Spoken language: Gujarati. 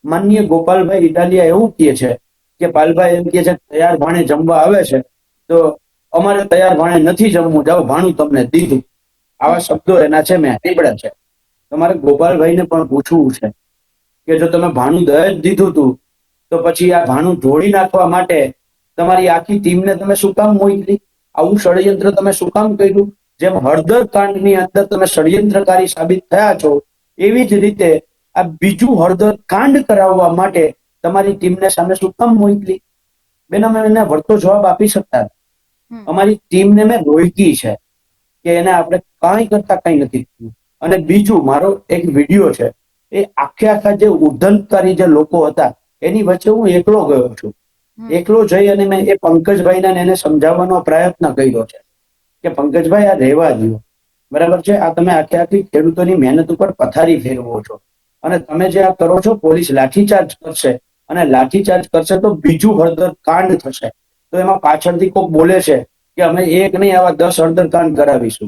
માનનીય ગોપાલભાઈ ઇટાલિયા એવું કહે છે કે પાલભાઈ એમ કહે છે તૈયાર ભાણે જમવા આવે છે તો અમારે તૈયાર ભાણે નથી જમવું, જાઓ ભાણું તમને દીધું. આવા શબ્દો એના છે, મેં નીકળ્યા છે. તમારે ગોપાલભાઈને પણ પૂછવું છે કે જો તમે ભાણું દહેજ દીધું હતું તો પછી આ ભાણું જોડી નાખવા માટે તમારી આખી ટીમને તમે શું કામ મોકલી? આવું ષડયંત્ર તમે શું કામ કર્યું? જેમ હળદર કાંડની અંદર તમે ષડયંત્રકારી સાબિત થયા છો, એવી જ રીતે આ બીજું હળદર કાંડ કરાવવા માટે તમારી ટીમને સામે શું કામ મોકલી? બેન, અમે એને વળતો જવાબ આપી શકતા. અમારી ટીમને મેં રોકી છે કે એને આપણે કાંઈ કરતા કઈ નથી થયું. અને બીજું, મારો એક વિડીયો છે, એ આખા જે ઉદ્ધનકારી જે લોકો હતા એની વચ્ચે હું એકલો ગયો છું. એકલો જઈ અને મેં એ પંકજભાઈને એને સમજાવવાનો પ્રયત્ન કર્યો છે કે પંકજભાઈ આ રહેવા દો, બરાબર છે, આ તમે આખી ખેડૂતોની મહેનત ઉપર પથારી ફેરવો છો અને તમે જે આ કરો છો, પોલીસ લાઠીચાર્જ કરશે અને લાઠીચાર્જ કરશે તો બીજું હળદર કાંડ થશે. તો એમાં પાછળથી કોઈક બોલે છે કે અમે એક નહીં આવા 10 હળદર કાંડ કરાવીશું.